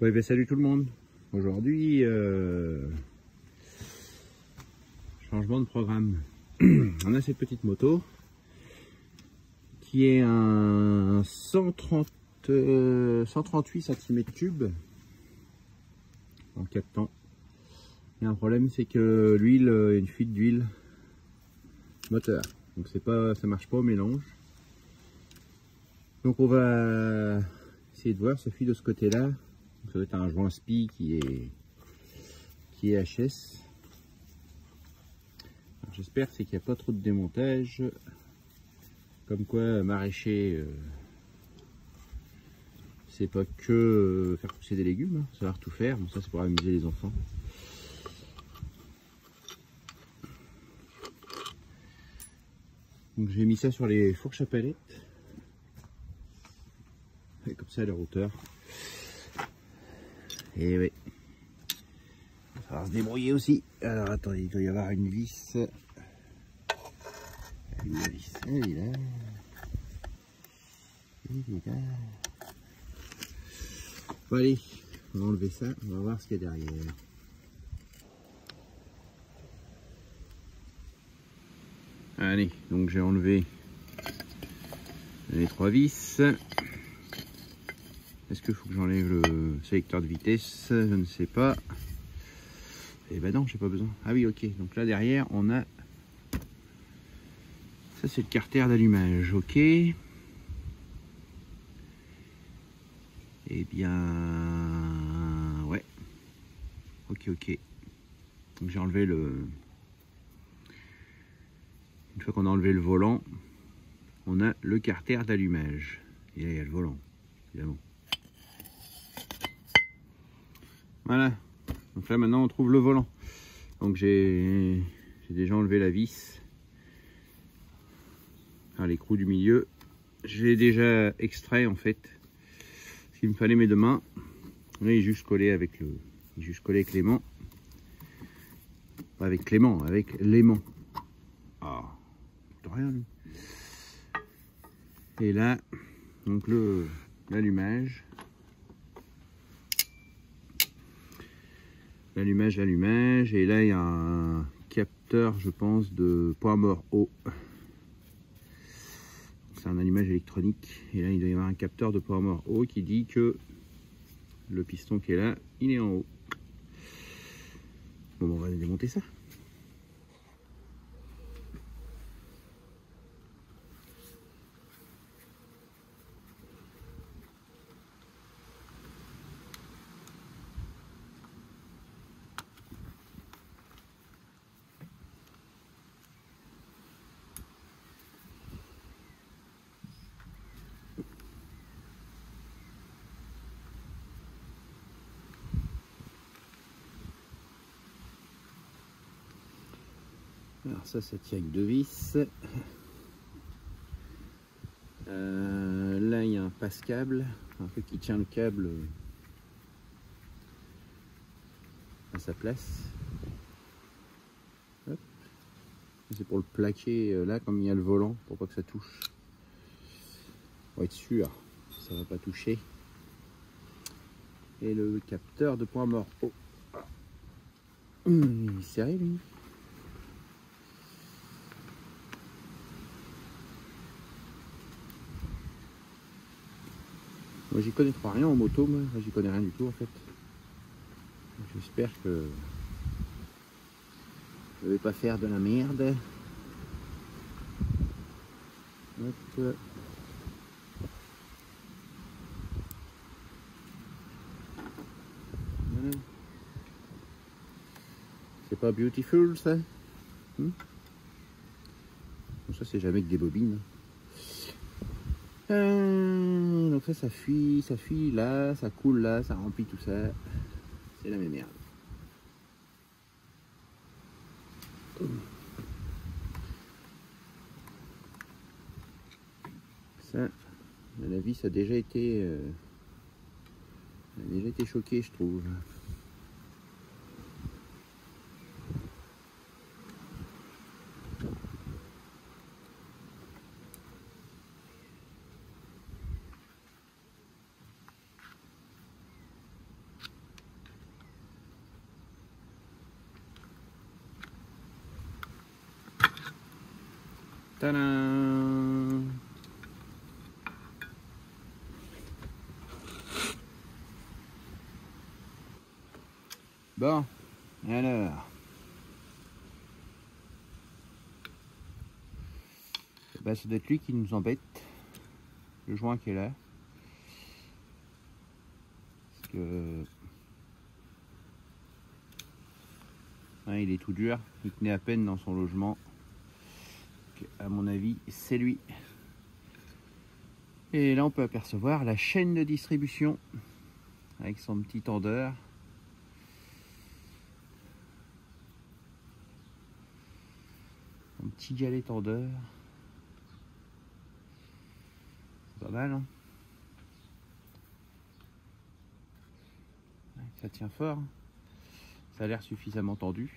Ouais, ben, salut tout le monde. Aujourd'hui, changement de programme. On a cette petite moto qui est un 138 cm3 en 4 temps. Il y a un problème, c'est que l'huile, il y a une fuite d'huile moteur. Donc c'est pas, ça marche pas au mélange. Donc on va essayer de voir, ça fuit de ce côté-là. Ça doit être un joint SPI qui est HS. J'espère qu'il n'y a pas trop de démontage. Comme quoi maraîcher, c'est pas que faire pousser des légumes, hein, savoir tout faire. Bon, ça c'est pour amuser les enfants. Donc j'ai mis ça sur les fourches à palettes. Et comme ça à leur hauteur. Et oui. Il va falloir se débrouiller aussi. Alors attendez, il doit y avoir une vis. La vis, elle est là. Elle est là. Bon allez, on va enlever ça, on va voir ce qu'il y a derrière. Allez, donc j'ai enlevé les 3 vis. Est-ce qu'il faut que j'enlève le sélecteur de vitesse? Je ne sais pas. Eh ben non, j'ai pas besoin. Ah oui, ok. Donc là derrière, on a... Ça c'est le carter d'allumage, ok. Eh bien... Ouais. Ok, ok. Donc j'ai enlevé le... Une fois qu'on a enlevé le volant, on a le carter d'allumage. Et là, il y a le volant, évidemment. Voilà. Donc là, maintenant, on trouve le volant. Donc j'ai déjà enlevé la vis. Enfin, l'écrou du milieu. J'ai déjà extrait, en fait, ce qu'il me fallait mes deux mains. Là, il est juste collé avec le... Il est juste collé avec l'aimant. Pas avec Clément, avec l'aimant. Ah, de rien, lui. Et là, donc l'allumage. L'allumage, et là il y a un capteur, je pense, de point mort haut. C'est un allumage électronique, et là il doit y avoir un capteur de point mort haut qui dit que le piston qui est là, il est en haut. Bon, on va démonter ça. Alors ça tient avec 2 vis. Là il y a un passe-câble, un truc qui tient le câble à sa place. C'est pour le plaquer là, comme il y a le volant, pour pas que ça touche. Pour être sûr, ça va pas toucher. Et le capteur de point mort. Oh. Il est serré lui. Moi j'y connais pas rien en moto, moi j'y connais rien du tout en fait. J'espère que je vais pas faire de la merde. Hop. Voilà. C'est pas beautiful ça, Bon, ça c'est jamais que des bobines. Donc ça fuit là, ça coule là, ça remplit tout ça. C'est la même merde. Ça, la vis a déjà été choquée, je trouve. Tadam! Bon, alors. Bah, ça doit être lui qui nous embête. Le joint qui est là. Parce que... ouais, il est tout dur. Il tenait à peine dans son logement. Donc, à mon avis, c'est lui. Et là, on peut apercevoir la chaîne de distribution avec son petit tendeur. Un petit galet tendeur. C'est pas mal, hein? Ça tient fort. Ça a l'air suffisamment tendu.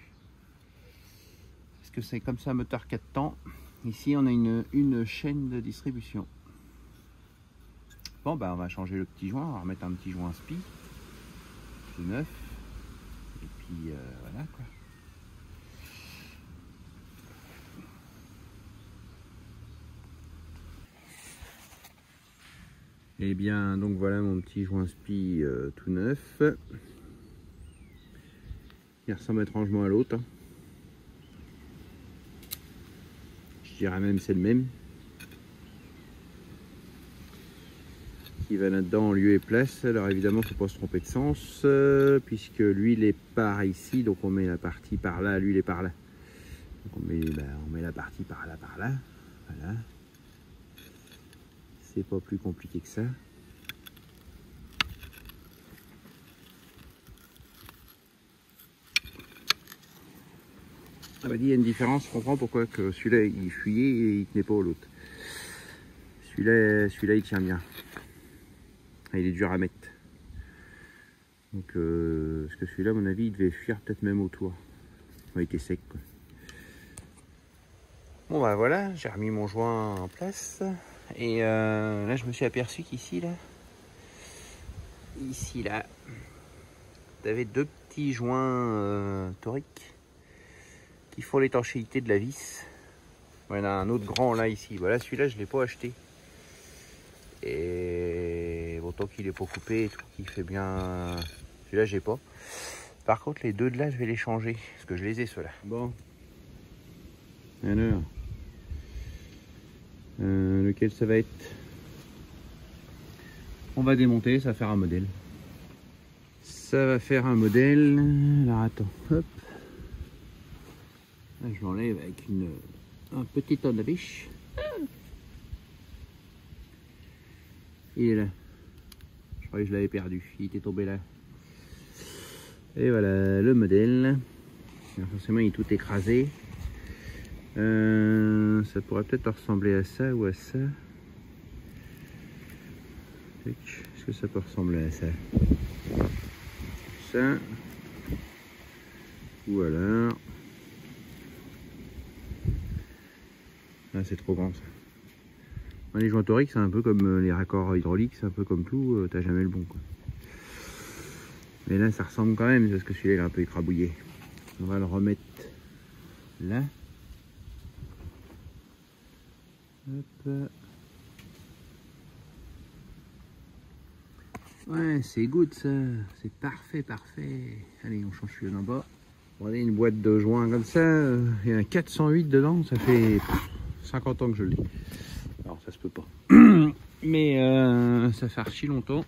Est-ce que c'est comme ça un moteur 4 temps? Ici, on a une chaîne de distribution. Bon, bah, on va changer le petit joint. On va remettre un petit joint spi. Tout neuf. Et puis, voilà, quoi. Et bien, donc voilà mon petit joint spi tout neuf. Il ressemble étrangement à l'autre. Hein. Je dirais même c'est le même. Qui va là-dedans en lieu et place. Alors évidemment, il ne faut pas se tromper de sens. Puisque lui, il est par ici. Donc on met la partie par là, lui, il est par là. Donc on met la partie par là, par là. Voilà. C'est pas plus compliqué que ça. Ah bah dit, il y a une différence, je comprends pourquoi que celui-là il fuyait et il tenait pas au l'autre. Celui-là il tient bien. Ah, il est dur à mettre. Donc parce que celui-là à mon avis il devait fuir peut-être même autour. Il était sec quoi. Bon bah voilà, j'ai remis mon joint en place. Et là je me suis aperçu qu'ici là, t'avais deux petits joints toriques qui font l'étanchéité de la vis. Il y en a un autre grand là ici. Voilà, celui-là je ne l'ai pas acheté. Et bon, tant qu'il est pas coupé et tout, qu'il fait bien. Celui-là j'ai pas. Par contre les deux de là je vais les changer. Parce que je les ai ceux-là. Bon. Alors. Lequel ça va être? On va démonter, ça va faire un modèle. Ça va faire un modèle. Alors attends, hop. Là, je l'enlève avec un petit tournevis. Il est là. Je croyais que je l'avais perdu. Il était tombé là. Et voilà le modèle. Alors, forcément, il est tout écrasé. Ça pourrait peut-être ressembler à ça ou à ça. Est-ce que ça peut ressembler à ça? Ça. Ou alors. Ah, c'est trop grand ça. Les joints toriques, c'est un peu comme les raccords hydrauliques, c'est un peu comme tout, t'as jamais le bon quoi. Mais là, ça ressemble quand même, parce que celui-là il est un peu écrabouillé. On va le remettre là. Hop. Ouais, c'est good ça, c'est parfait, parfait. Allez, on change celui-là en bas. Regardez une boîte de joints comme ça, il y a un 408 dedans, ça fait 50 ans que je l'ai. Alors ça se peut pas. Mais ça fait archi longtemps.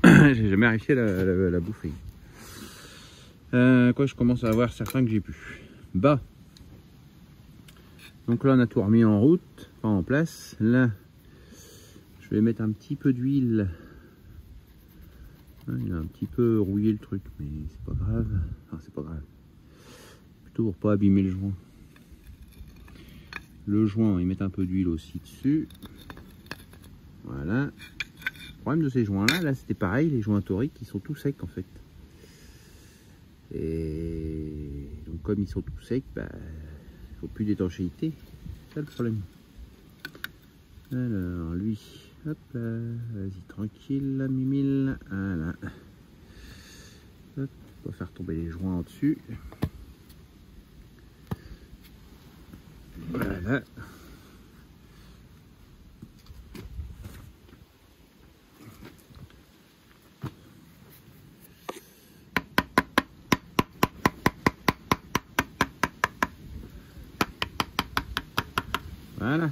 J'ai jamais réussi à la bouffer. Quoi, je commence à avoir certains que j'ai pu. Bah. Donc là on a tout remis en route, enfin en place. Là, je vais mettre un petit peu d'huile. Il a un petit peu rouillé le truc, mais c'est pas grave. Enfin c'est pas grave. Plutôt pour pas abîmer le joint. Le joint, ils mettent un peu d'huile aussi dessus. Voilà. Le problème de ces joints là, c'était pareil, les joints toriques, ils sont tout secs en fait. Et donc comme ils sont tout secs, bah, il faut plus d'étanchéité. C'est ça le problème. Alors lui, hop là, vas-y tranquille, la mimile. Voilà. Hop, on va faire tomber les joints en dessus. Voilà. Voilà.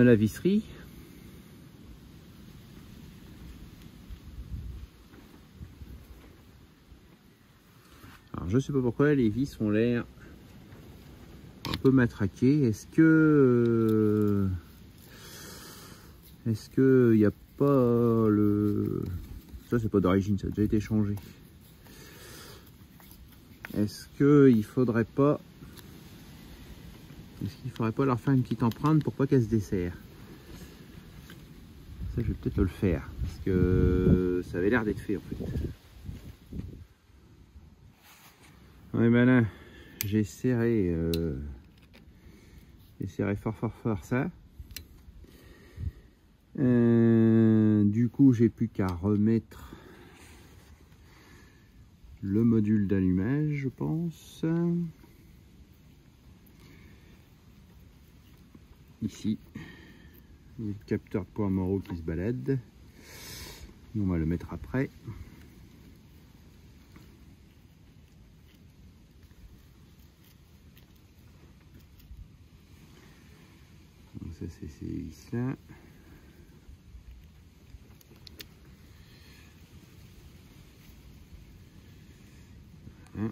La visserie. Alors je sais pas pourquoi les vis ont l'air un peu matraquées. Est-ce que il n'y a pas le... Ça c'est pas d'origine, ça a déjà été changé. Est-ce qu'il faudrait pas... Est-ce qu'il faudrait pas leur faire une petite empreinte pour pas qu'elle se desserre? Ça je vais peut-être le faire, parce que ça avait l'air d'être fait en fait. Ouais ben là, j'ai serré fort ça. Du coup j'ai plus qu'à remettre le module d'allumage, je pense. Ici, il y a le capteur de poids Morrow qui se balade. On va le mettre après. Donc ça c'est ces vis là. Voilà.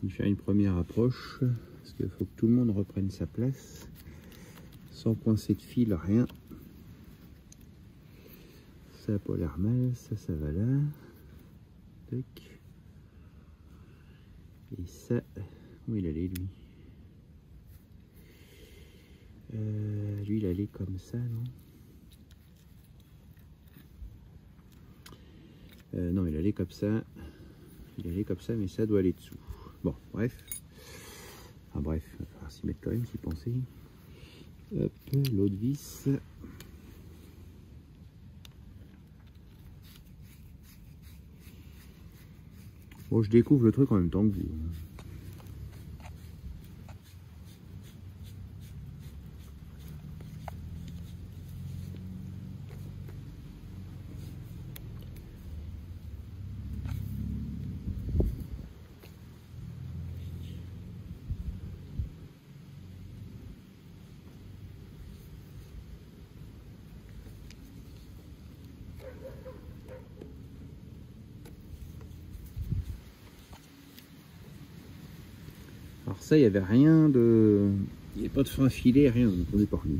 Je vais faire une première approche parce qu'il faut que tout le monde reprenne sa place sans coincer de fil, rien. Ça n'a pas l'air mal, ça va là. Tac. Et ça, où il allait lui? Lui il allait comme ça, non? Non, il allait comme ça. Il allait comme ça, mais ça doit aller dessous. Bon, bref. Enfin bref, il va falloir s'y mettre quand même, s'y penser. Hop, l'autre vis. Bon, je découvre le truc en même temps que vous. Alors ça, il n'y avait rien de... Il n'y avait pas de fin filet, rien, donc on est pas revenu.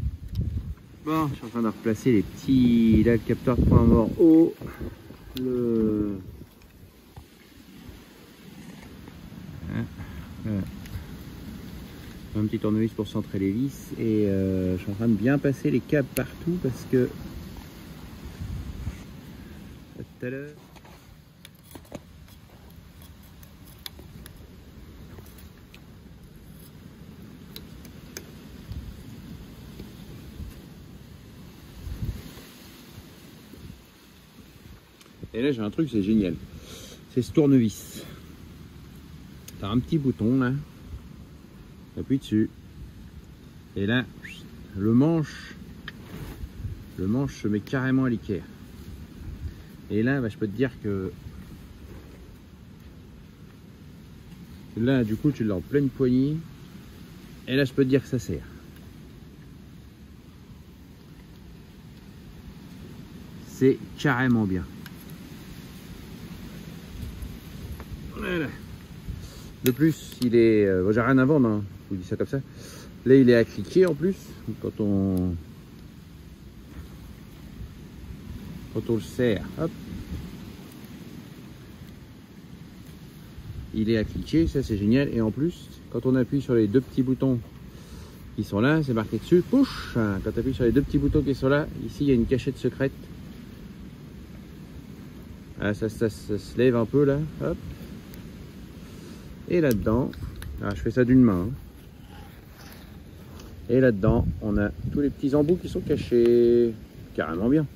Bon, je suis en train de replacer les petits... Là, le capteur de point mort haut. Le... Voilà. Un petit tournevis pour centrer les vis. Et je suis en train de bien passer les câbles partout parce que... À tout à l'heure. Et là j'ai un truc, c'est génial. C'est ce tournevis. T'as un petit bouton là. T'appuies dessus. Et là, le manche se met carrément à l'équerre. Et là, bah, je peux te dire que là, du coup, tu l'as en pleine poignée. Et là, je peux te dire que ça sert. C'est carrément bien. Voilà. De plus, il est... bon, j'ai rien à vendre, hein. Je vous dis ça comme ça. Là, il est à cliquer en plus. Quand on le serre, hop. Il est à cliquer, ça c'est génial. Et en plus, quand on appuie sur les deux petits boutons qui sont là, c'est marqué dessus, push. Quand tu appuies sur les deux petits boutons qui sont là, ici il y a une cachette secrète. Ah, ça se lève un peu là, hop. Et là-dedans, je fais ça d'une main. Et là-dedans, on a tous les petits embouts qui sont cachés. Carrément bien.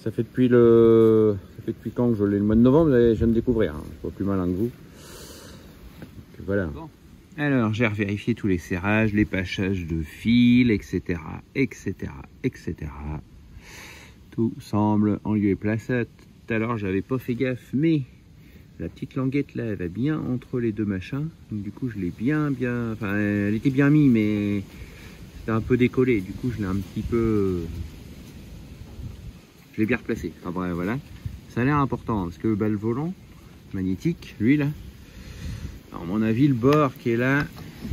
Ça fait depuis quand que je l'ai, le mois de novembre, je viens de découvrir, hein. Je vois plus malin que vous. Donc, voilà. Bon. Alors j'ai revérifié tous les serrages, les passages de fil, etc. etc. etc. Tout semble en lieu et place. Tout à l'heure j'avais pas fait gaffe, mais la petite languette là elle va bien entre les deux machins. Donc du coup je l'ai bien, enfin elle était bien mise, mais c'était un peu décollé. Du coup je l'ai un petit peu... Je l'ai bien replacé. Enfin bref, voilà. Ça a l'air important parce que le volant magnétique, lui là, à mon avis, le bord qui est là,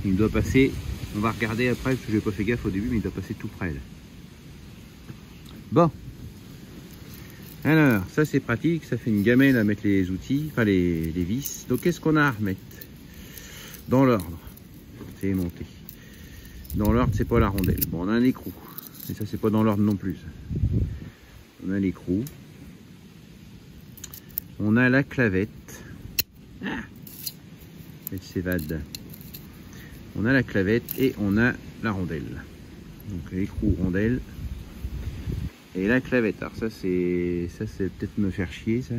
il doit passer. On va regarder après parce que je n'ai pas fait gaffe au début, mais il doit passer tout près là. Bon. Alors, ça c'est pratique, ça fait une gamelle à mettre les outils, enfin les vis. Donc qu'est-ce qu'on a à remettre? Dans l'ordre. C'est monté. Dans l'ordre, c'est pas la rondelle. Bon, on a un écrou. Et ça, c'est pas dans l'ordre non plus. On a l'écrou. On a la clavette. Ah, elle s'évade. On a la clavette et on a la rondelle. Donc l'écrou, rondelle et la clavette. Alors ça c'est peut-être me faire chier ça.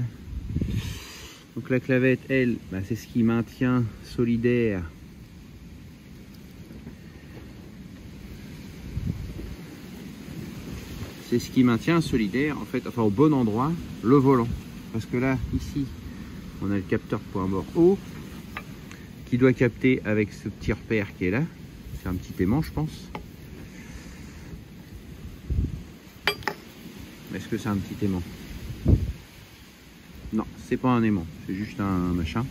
Donc la clavette, elle, bah, c'est ce qui maintient solidaire en fait, enfin au bon endroit, le volant. Parce que là, ici, on a le capteur point mort haut qui doit capter avec ce petit repère qui est là. C'est un petit aimant, je pense. Est-ce que c'est un petit aimant? Non, c'est pas un aimant, c'est juste un machin.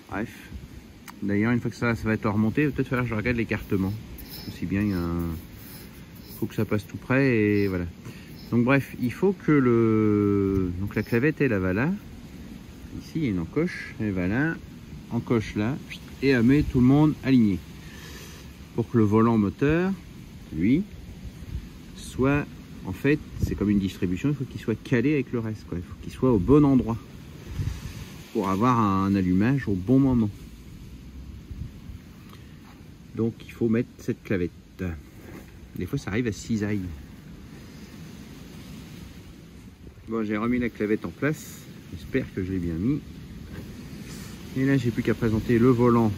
Bref. D'ailleurs, une fois que ça va être remonté, peut-être falloir que je regarde l'écartement. Aussi bien, il y a un... faut que ça passe tout près et voilà. Donc bref, il faut que donc la clavette elle va là. Ici il y a une encoche, elle va là, encoche là, et elle met tout le monde aligné. Pour que le volant moteur, lui, soit, en fait, c'est comme une distribution, il faut qu'il soit calé avec le reste, quoi. Il faut qu'il soit au bon endroit. Pour avoir un allumage au bon moment. Donc il faut mettre cette clavette. Des fois ça arrive à cisaille. Bon, j'ai remis la clavette en place. J'espère que je l'ai bien mis. Et là, j'ai plus qu'à présenter le volant.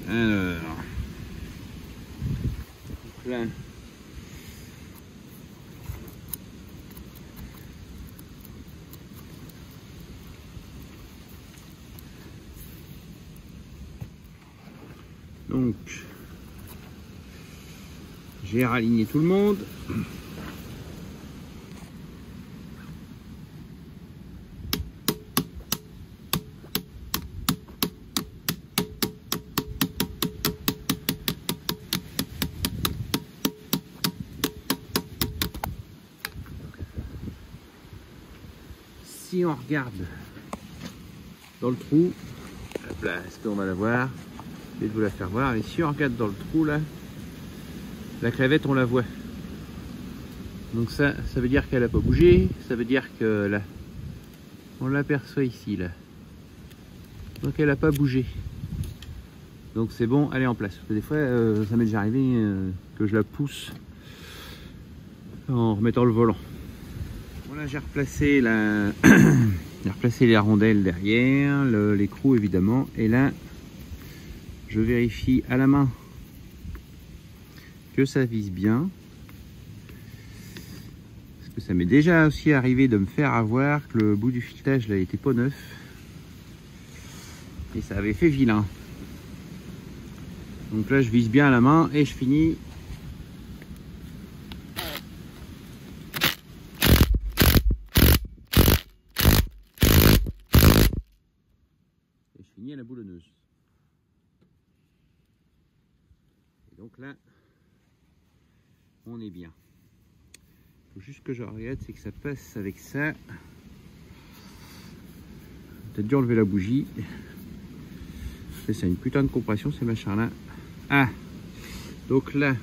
Alors. Là. Donc. J'ai raligné tout le monde. Si on regarde dans le trou, hop là, est-ce qu'on va la voir? Je vais vous la faire voir. Et si on regarde dans le trou là, la clavette on la voit. Donc ça veut dire qu'elle n'a pas bougé. Ça veut dire que là, on l'aperçoit ici là. Donc elle n'a pas bougé. Donc c'est bon, elle est en place. Des fois ça m'est déjà arrivé que je la pousse en remettant le volant. Voilà, j'ai replacé la rondelle derrière, l'écrou évidemment. Et là, je vérifie à la main que ça vise bien. Parce que ça m'est déjà aussi arrivé de me faire avoir que le bout du filetage là était pas neuf. Et ça avait fait vilain. Donc là je vise bien à la main et je finis. Et je finis à la boulonneuse. Et donc là, on est bien. Il faut juste que je regarde, c'est que ça passe avec ça. Peut-être dû enlever la bougie. C'est une putain de compression ces machins là. Ah, donc là,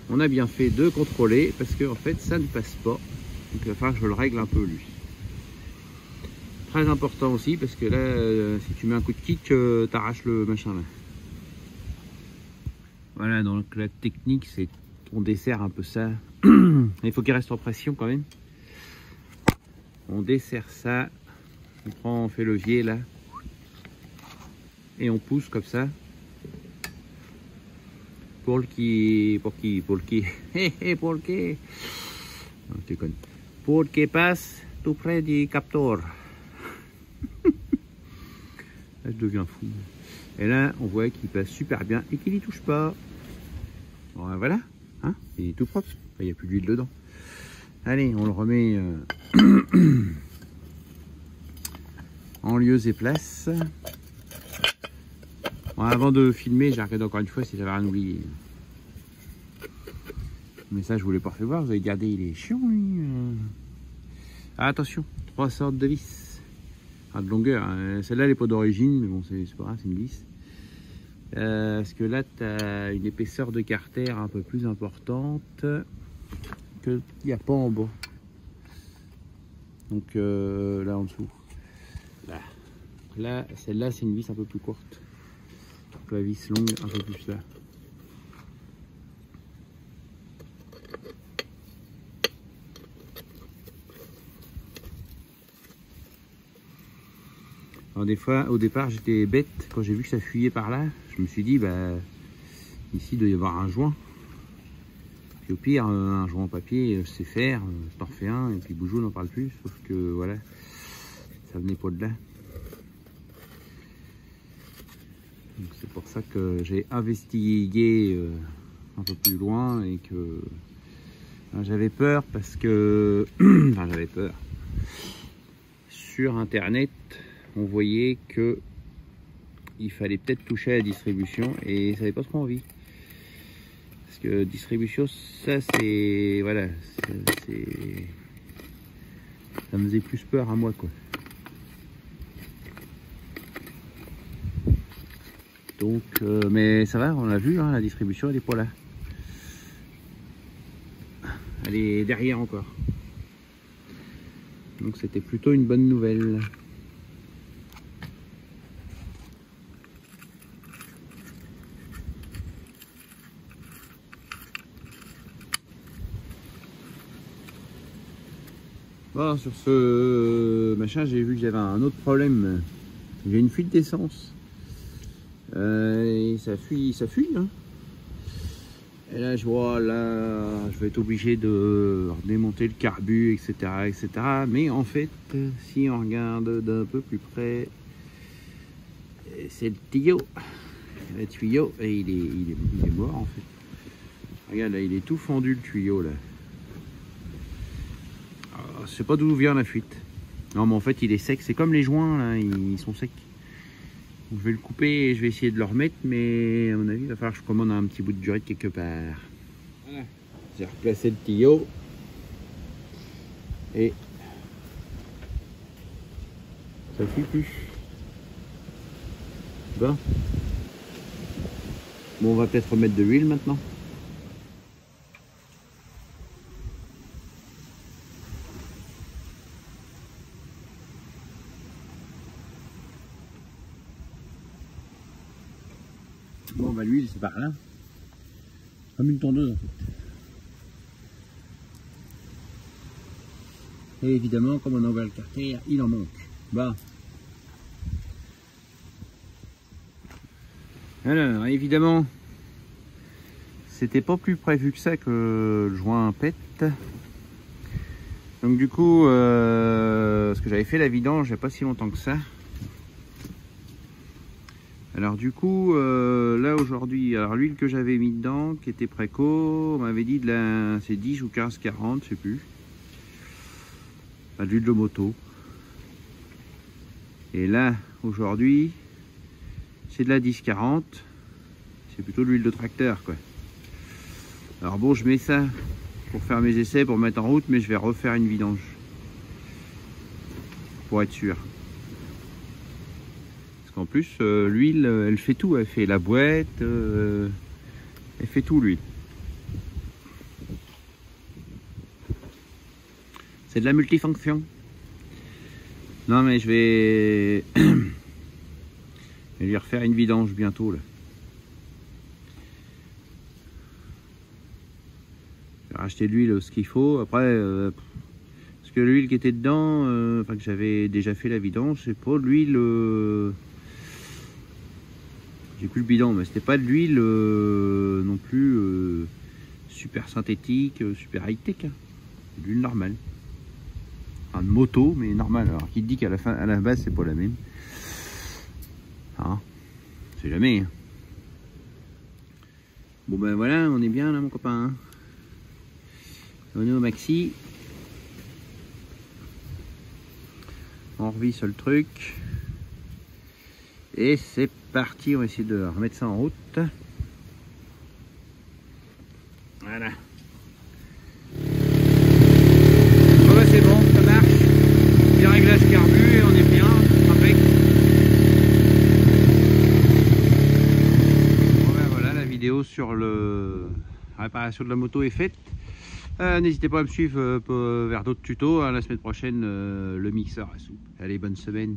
on a bien fait de contrôler parce que en fait ça ne passe pas. Donc il va falloir que je le règle un peu lui. Très important aussi parce que là, si tu mets un coup de kick, t'arraches le machin là. Voilà, donc la technique, c'est on dessert un peu ça. Il faut qu'il reste en pression quand même. On dessert ça. On fait levier là. Et on pousse comme ça. Pour le qui passe tout près du capteur. Là, je deviens fou. Et là, on voit qu'il passe super bien et qu'il n'y touche pas. Bon, voilà, hein, il est tout propre. Il n'y a plus d'huile dedans. Allez, on le remet en lieu et place. Bon, avant de filmer, j'ai regardé encore une fois si j'avais rien oublié. Mais ça, je vous l'ai pas fait voir. Vous avez regardé, il est chiant, lui. Ah, attention, 3 sortes de vis. Ah, de longueur. Celle-là, elle n'est pas d'origine, mais bon, c'est pas grave, c'est une vis. Parce que là, tu as une épaisseur de carter un peu plus importante qu'il n'y a pas en bas. Donc là, en dessous. Là, celle-là, c'est une vis un peu plus courte. Donc la vis longue, un peu plus là. Alors des fois, au départ, j'étais bête. Quand j'ai vu que ça fuyait par là, je me suis dit, bah, ici, il doit y avoir un joint. Puis au pire, un joint en papier, je sais faire, je t'en refais un, et puis Boujou n'en parle plus. Sauf que, voilà, ça venait pas de là. C'est pour ça que j'ai investigué un peu plus loin et que j'avais peur parce que, enfin j'avais peur. Sur internet, on voyait que il fallait peut-être toucher à la distribution et ça n'avait pas trop envie. Parce que distribution, ça c'est, voilà, ça me faisait plus peur à moi quoi. Donc, mais ça va, on l'a vu, hein, la distribution elle est pas là. Elle est derrière encore. Donc c'était plutôt une bonne nouvelle. Bon, sur ce machin, j'ai vu que j'avais un autre problème. J'ai une fuite d'essence. Et ça fuit, hein. Et là, je vois, là, je vais être obligé de démonter le carbu, etc., etc. Mais en fait, si on regarde d'un peu plus près, c'est le tuyau. Le tuyau, et il est mort en fait. Regarde, là, il est tout fendu le tuyau là. Alors, je sais pas d'où vient la fuite. Non, mais en fait, il est sec. C'est comme les joints là, ils sont secs. Je vais le couper et je vais essayer de le remettre, mais à mon avis, il va falloir que je commande un petit bout de durite quelque part. Voilà, j'ai replacé le tuyau. Et ça ne fuit plus. Bon, on va peut-être remettre de l'huile maintenant. Bon, bah l'huile, c'est par là. Comme une tondeuse en fait. Et évidemment, comme on envoie le carter, il en manque. Bon. Alors, évidemment, c'était pas plus prévu que ça que le joint pète. Donc du coup, parce que j'avais fait la vidange il n'y a pas si longtemps que ça. Alors du coup, là aujourd'hui, alors l'huile que j'avais mis dedans, qui était préco, on m'avait dit de la, c'est 10 ou 15-40, je sais plus. De l'huile de moto. Et là, aujourd'hui, c'est de la 10-40. C'est plutôt de l'huile de tracteur, quoi. Alors bon, je mets ça pour faire mes essais, pour mettre en route, mais je vais refaire une vidange. Pour être sûr. Parce qu'en plus, l'huile, elle fait tout. Elle fait la boîte, elle fait tout, l'huile. C'est de la multifonction. Non, mais je vais lui refaire une vidange bientôt, là. racheté de l'huile ce qu'il faut. Après, parce que l'huile qui était dedans, enfin que j'avais déjà fait la vidange, c'est pas de l'huile. J'ai plus le bidon, mais c'était pas de l'huile non plus super synthétique, super high-tech. Hein. De l'huile normale. Enfin, de moto, mais normale. Alors qui te dit qu'à la fin, à la base, c'est pas la même. Hein, c'est jamais. Hein. Bon ben voilà, on est bien là mon copain. Hein. On est au maxi. On revisse le truc. Et c'est parti, on va essayer de remettre ça en route. Voilà. Bon bah c'est bon, ça marche. Les réglages carbu et on est bien, impec. Bon ben voilà, la vidéo sur la réparation de la moto est faite. N'hésitez pas à me suivre vers d'autres tutos. Hein. La semaine prochaine, le mixeur à soupe. Allez, bonne semaine.